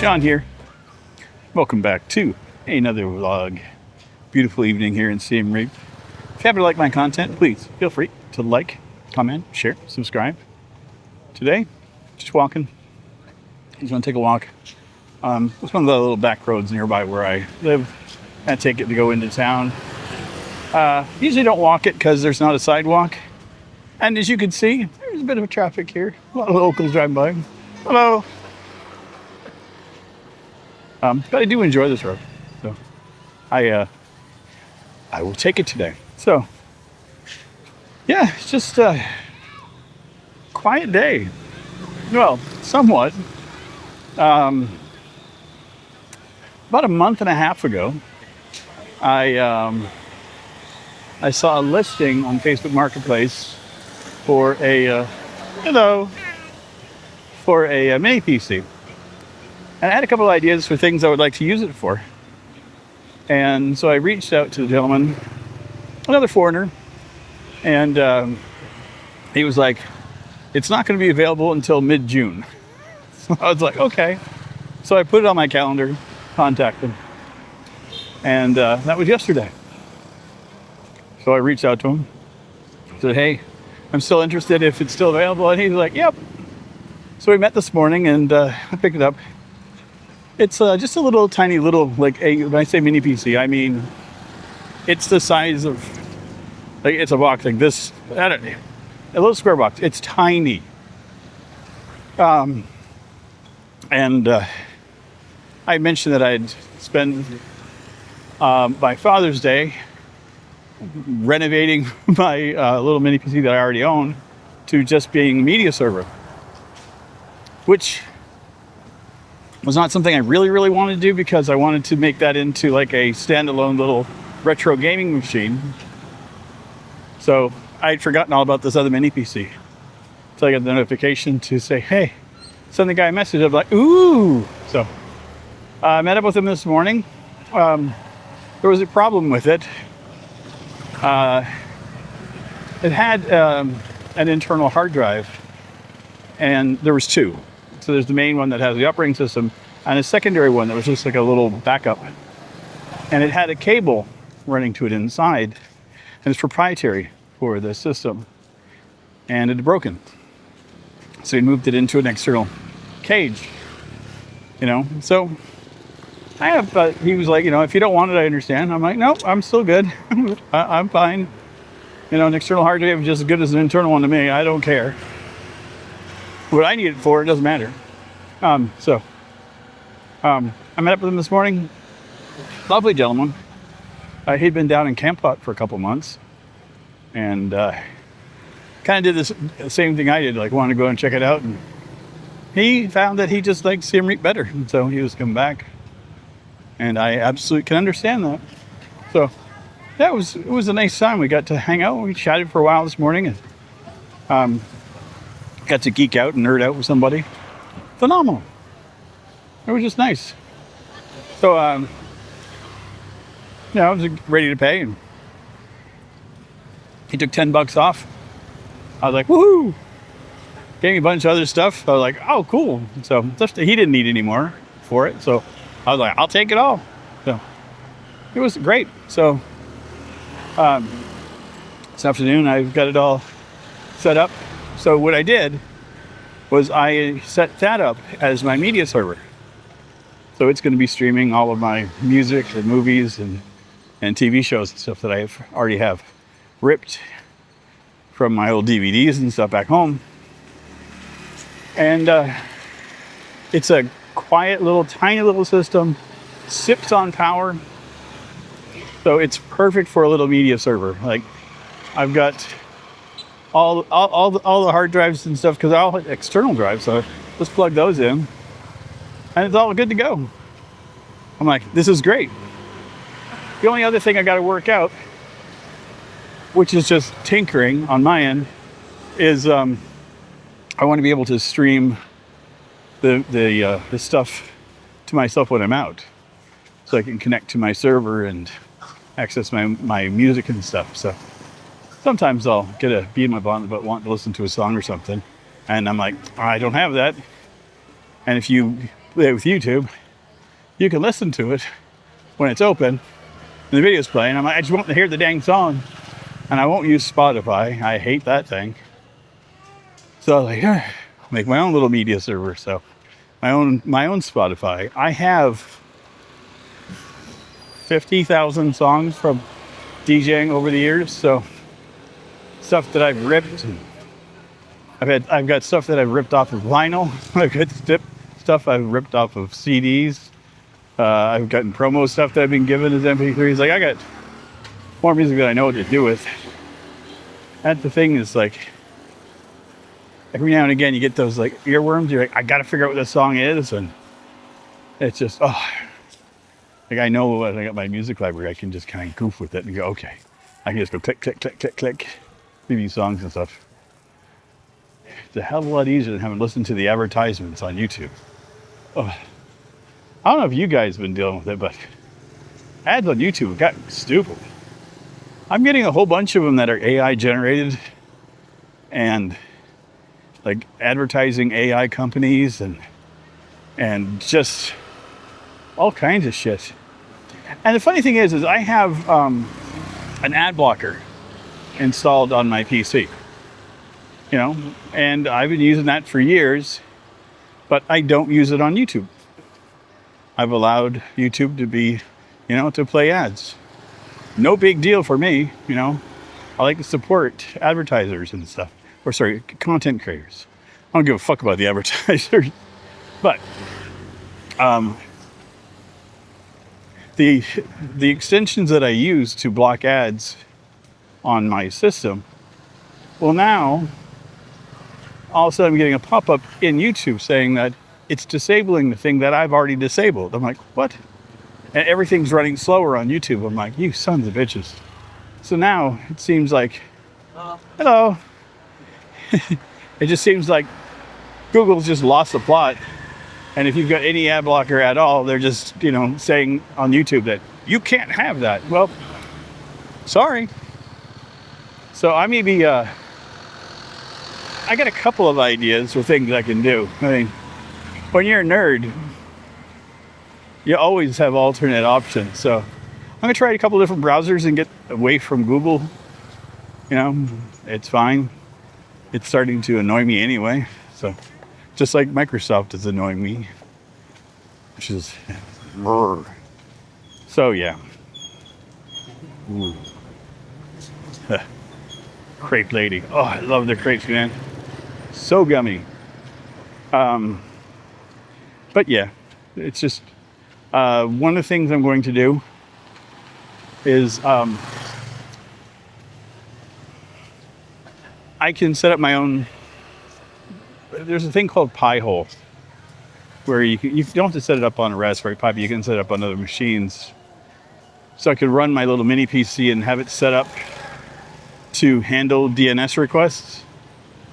Sean here. Welcome back to another vlog. Beautiful evening here in Siem. If you happen to like my content, please feel free to like, comment, share, subscribe. Today, just walking. Just gonna take a walk. It's one of the little back roads nearby where I live. I take it to go into town. Usually don't walk it because there's not a sidewalk. And as you can see, there's a bit of traffic here. A lot of locals driving by. Hello. But I do enjoy this road, so I will take it today. So, yeah, it's just a quiet day. Well, somewhat. About a month and a half ago, I saw a listing on Facebook Marketplace for a mini PC. And I had a couple of ideas for things I would like to use it for. And so I reached out to the gentleman, another foreigner, and he was like, it's not going to be available until mid-June. So I was like, okay. So I put it on my calendar, contacted him, and that was yesterday. So I reached out to him, said, hey, I'm still interested if it's still available. And he's like, yep. So we met this morning and I picked it up. It's just a little tiny little, when I say mini PC, I mean, it's the size of, it's a box like this, a little square box. It's tiny. And I mentioned that I'd spend my Father's Day renovating my little mini PC that I already own to just being a media server, which was not something I really wanted to do because I wanted to make that into like a standalone little retro gaming machine. So I'd forgotten all about this other mini PC. So I got the notification to say, hey, send the guy a message. I'm like, ooh. So I met up with him this morning. There was a problem with it. It had an internal hard drive, and there was two. So there's the main one that has the operating system and a secondary one that was just like a little backup. And it had a cable running to it inside, and it's proprietary for the system. And it had broken. So he moved it into an external cage, So he was like, if you don't want it, I understand. I'm like, no, I'm still good. I'm fine. An external hard drive is just as good as an internal one to me. I don't care. What I need it for, it doesn't matter. I met up with him this morning. Lovely gentleman. He'd been down in Kampot for a couple months, and kind of did the same thing I did, wanted to go and check it out. And he found that he just liked Siem Reap better, and so he was coming back. And I absolutely can understand that. So it was a nice time. We got to hang out. We chatted for a while this morning, and got to geek out and nerd out with somebody. Phenomenal. It was just nice. So, I was ready to pay, and he took $10 off. I was like, woohoo! Gave me a bunch of other stuff. I was like, oh, cool. So he didn't need any more for it. So I was like, I'll take it all. So it was great. So this afternoon, I've got it all set up. So what I did was I set that up as my media server. So it's going to be streaming all of my music and movies and TV shows and stuff that I already have ripped from my old DVDs and stuff back home. And it's a quiet tiny little system, sips on power. So it's perfect for a little media server. I've got all the hard drives and stuff, because they're all external drives, so just plug those in and it's all good to go. I'm like, this is great. The only other thing I got to work out, which is just tinkering on my end, is I want to be able to stream the stuff to myself when I'm out, so I can connect to my server and access my music and stuff. So sometimes I'll get a bee in my bonnet but want to listen to a song or something, and I'm like, I don't have that. And if you with YouTube, you can listen to it when it's open and the video's playing. I just want to hear the dang song, and I won't use Spotify. I hate that thing. So I was like, I'll make my own little media server. So my own Spotify. I have 50,000 songs from DJing over the years. So stuff that I've ripped. I've got stuff that I've ripped off of vinyl. I've got stuff I've ripped off of CDs. I've gotten promo stuff that I've been given as MP3s. Like, I got more music that I know what to do with. That's the thing, is like, every now and again you get those like earworms. You're like, I gotta figure out what this song is, and it's just, like, I know when I got my music library, I can just kind of goof with it and go, okay, I can just go click, click, click, click, click, maybe songs and stuff. It's a hell of a lot easier than having to listen to the advertisements on YouTube. I don't know if you guys have been dealing with it, but ads on YouTube have gotten stupid. I'm getting a whole bunch of them that are AI generated, and like advertising AI companies and just all kinds of shit. And the funny thing is I have an ad blocker installed on my PC, and I've been using that for years, but I don't use it on YouTube. I've allowed YouTube to be, to play ads. No big deal for me, I like to support advertisers and stuff. Or sorry, content creators. I don't give a fuck about the advertisers. But the extensions that I use to block ads on my system, well, now all of a sudden I'm getting a pop-up in YouTube saying that it's disabling the thing that I've already disabled. I'm like, what? And everything's running slower on YouTube. I'm like, you sons of bitches. So now it seems like, hello. It just seems like Google's just lost the plot. And if you've got any ad blocker at all, they're just, saying on YouTube that you can't have that. Well, sorry. So I maybe, I got a couple of ideas for things I can do. I mean, when you're a nerd, you always have alternate options. So I'm gonna try a couple of different browsers and get away from Google. It's fine. It's starting to annoy me anyway. So just like Microsoft is annoying me, which is, so yeah. Ooh. Crepe lady. Oh, I love the crepes, man. So gummy. But yeah, it's just one of the things I'm going to do is I can set up my own. There's a thing called Pi-hole where you don't have to set it up on a Raspberry Pi, but you can set it up on other machines. So I could run my little mini PC and have it set up to handle DNS requests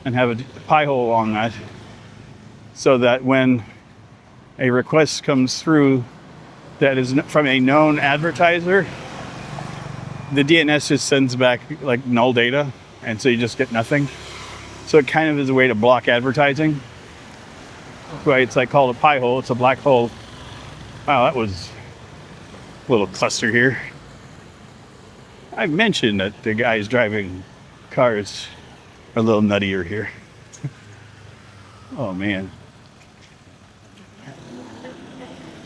and have a Pi-hole on that, so that when a request comes through that is from a known advertiser, the DNS just sends back like null data, and so you just get nothing. So it kind of is a way to block advertising. Right, it's like called a Pi-hole. It's a black hole. Wow, that was a little cluster here. I mentioned that the guys driving cars are a little nuttier here. Oh man.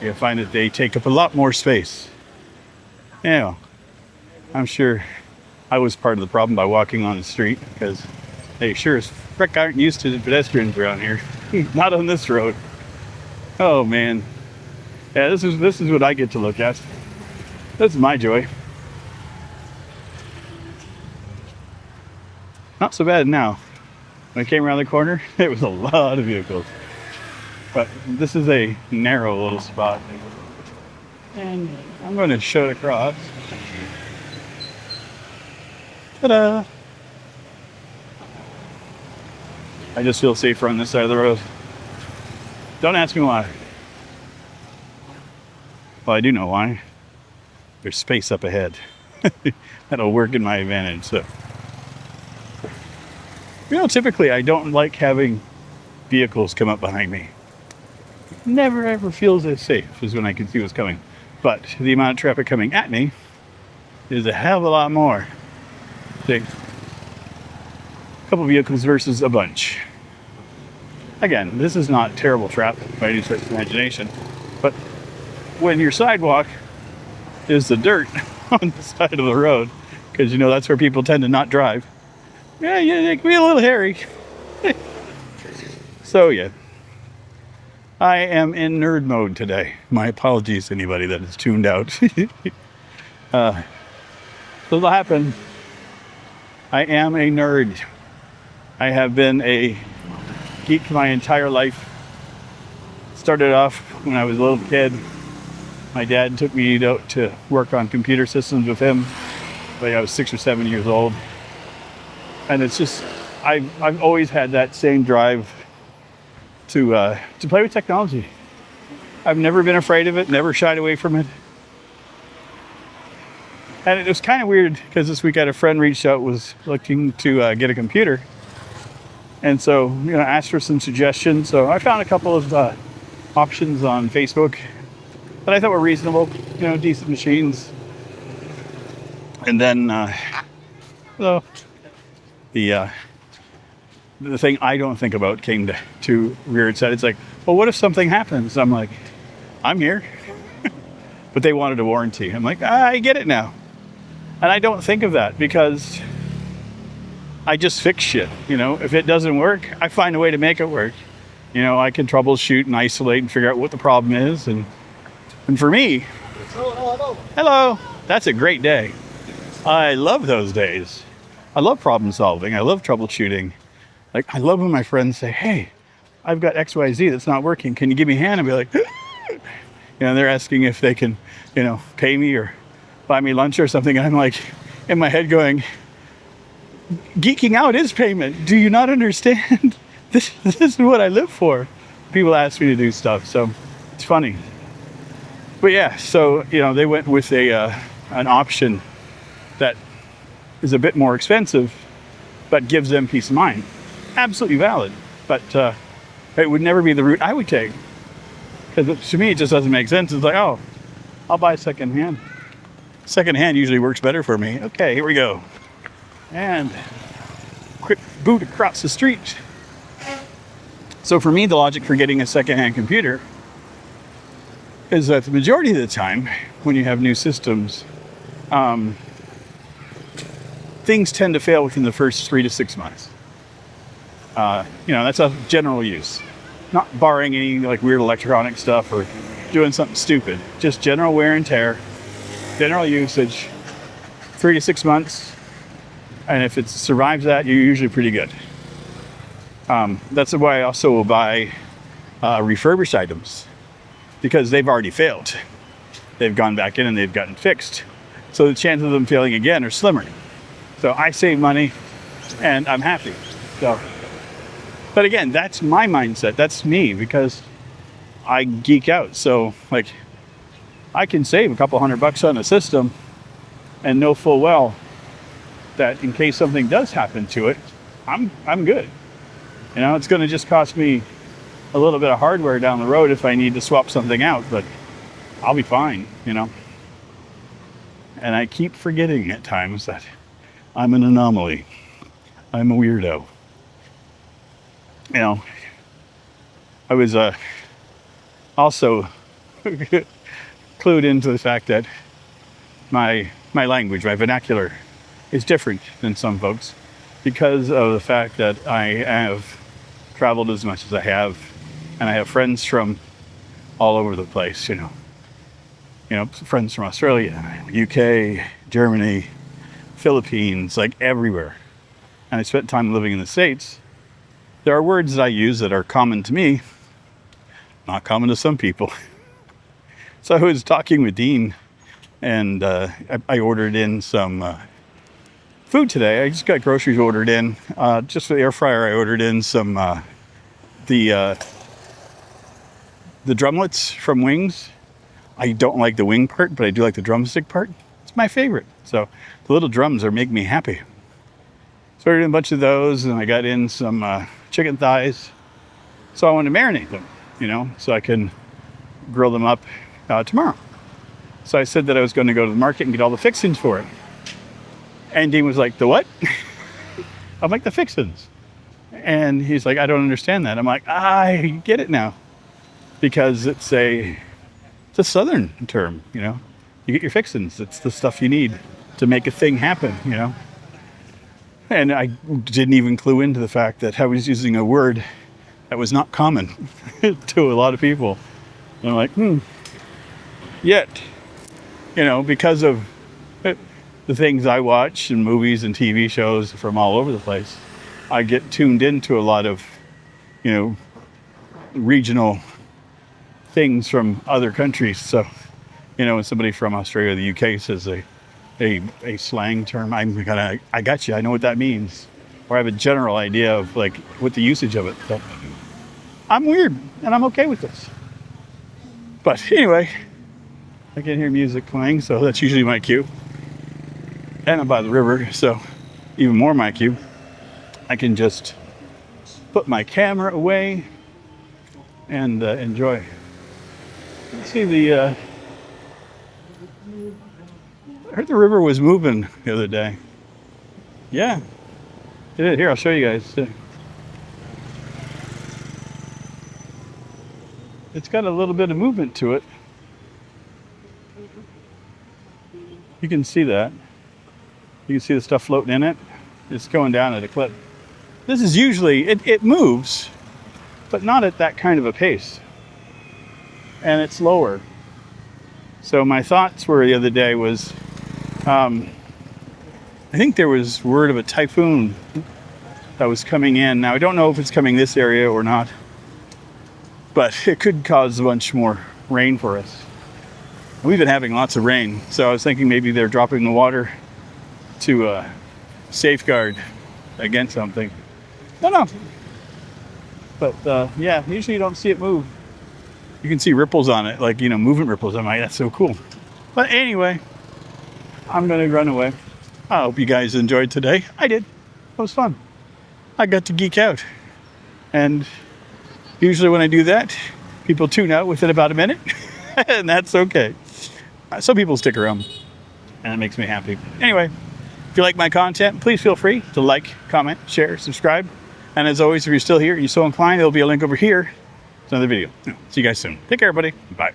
You'll find that they take up a lot more space. Yeah, I'm sure I was part of the problem by walking on the street, because they sure as frick aren't used to the pedestrians around here. Not on this road. Oh man. Yeah, this is what I get to look at. This is my joy. Not so bad now. When I came around the corner, it was a lot of vehicles. But this is a narrow little spot. And I'm going to show it across. Ta-da! I just feel safer on this side of the road. Don't ask me why. Well, I do know why. There's space up ahead. That'll work in my advantage. So, typically I don't like having vehicles come up behind me. never ever feels as safe as when I can see what's coming. But the amount of traffic coming at me is a hell of a lot more. See, a couple vehicles versus a bunch. Again, this is not terrible traffic by any stretch of the imagination, but when your sidewalk is the dirt on the side of the road, because you know that's where people tend to not drive, yeah, it can be a little hairy. So yeah, I am in nerd mode today. My apologies to anybody that is tuned out. So that'll happen. I am a nerd. I have been a geek my entire life. Started off when I was a little kid. My dad took me out to work on computer systems with him when I was 6 or 7 years old. And it's just, I've always had that same drive to play with technology. I've never been afraid of it, never shied away from it. And it was kind of weird because this week I had a friend reached out, was looking to get a computer. And so, I asked for some suggestions. So I found a couple of options on Facebook that I thought were reasonable, decent machines. And then, the thing I don't think about came to rear its head. It's like, well, what if something happens? I'm like, I'm here. But they wanted a warranty. I'm like, I get it now. And I don't think of that because I just fix shit. If it doesn't work, I find a way to make it work. I can troubleshoot and isolate and figure out what the problem is. And for me, hello, that's a great day. I love those days. I love problem solving. I love troubleshooting. Like, I love when my friends say, hey, I've got XYZ that's not working. Can you give me a hand? And be like, they're asking if they can, pay me or buy me lunch or something. And I'm like, in my head going, geeking out is payment. Do you not understand? This is what I live for. People ask me to do stuff. So it's funny. But yeah, so, they went with an option that is a bit more expensive, but gives them peace of mind. Absolutely valid, but it would never be the route I would take, because to me it just doesn't make sense. It's like, oh, I'll buy secondhand. Secondhand usually works better for me. Okay, here we go, and quick boot across the street. So for me, the logic for getting a secondhand computer is that the majority of the time when you have new systems, things tend to fail within the first 3 to 6 months. That's a general use, not barring any like weird electronic stuff or doing something stupid. Just general wear and tear, general usage, 3 to 6 months. And if it survives that, you're usually pretty good. That's why I also will buy refurbished items, because they've already failed. They've gone back in and they've gotten fixed. So the chances of them failing again are slimmer. So I save money and I'm happy. So, but again, that's my mindset. That's me, because I geek out. So like, I can save a couple $100 on a system and know full well that in case something does happen to it, I'm good. It's going to just cost me a little bit of hardware down the road if I need to swap something out, but I'll be fine, And I keep forgetting at times that I'm an anomaly. I'm a weirdo. I was also clued into the fact that my language, my vernacular, is different than some folks because of the fact that I have traveled as much as I have, and I have friends from all over the place, friends from Australia, UK, Germany, Philippines, like everywhere. And I spent time living in the States. There are words that I use that are common to me, not common to some people. So I was talking with Dean, and I ordered in some food today. I just got groceries ordered in. Just for the air fryer, I ordered in some the drumlets from wings. I don't like the wing part, but I do like the drumstick part. It's my favorite. So the little drums are making me happy. So I ordered a bunch of those, and I got in some chicken thighs. So I wanted to marinate them, so I can grill them up tomorrow. So I said that I was going to go to the market and get all the fixings for it. And Dean was like, the what? I'm like, the fixings. And he's like, I don't understand that. I'm like, I get it now. Because it's a Southern term, You get your fixings. It's the stuff you need to make a thing happen, And I didn't even clue into the fact that I was using a word that was not common to a lot of people. And I'm like, Yet, because of the things I watch in movies and TV shows from all over the place, I get tuned into a lot of, regional things from other countries. So, when somebody from Australia or the UK says a slang term, I got you. I know what that means, or I have a general idea of like what the usage of it. So I'm weird, and I'm okay with this. But anyway, I can hear music playing, so that's usually my cue. And I'm by the river, so even more my cue. I can just put my camera away and enjoy. Let's see I heard the river was moving the other day. Yeah, it did. Here, I'll show you guys. It's got a little bit of movement to it. You can see that. You can see the stuff floating in it. It's going down at a clip. This is usually, it moves, but not at that kind of a pace. And it's lower. So my thoughts were the other day was, I think there was word of a typhoon that was coming in. Now, I don't know if it's coming this area or not, but it could cause a bunch more rain for us. We've been having lots of rain, so I was thinking maybe they're dropping the water to safeguard against something. Don't know. But yeah, usually you don't see it move. You can see ripples on it, like, movement ripples. I'm like, that's so cool. But anyway, I'm going to run away. I hope you guys enjoyed today. I did. It was fun. I got to geek out. And usually when I do that, people tune out within about a minute. And that's okay. Some people stick around. And it makes me happy. Anyway, if you like my content, please feel free to like, comment, share, subscribe. And as always, if you're still here and you're so inclined, there'll be a link over here to another video. See you guys soon. Take care, everybody. Bye.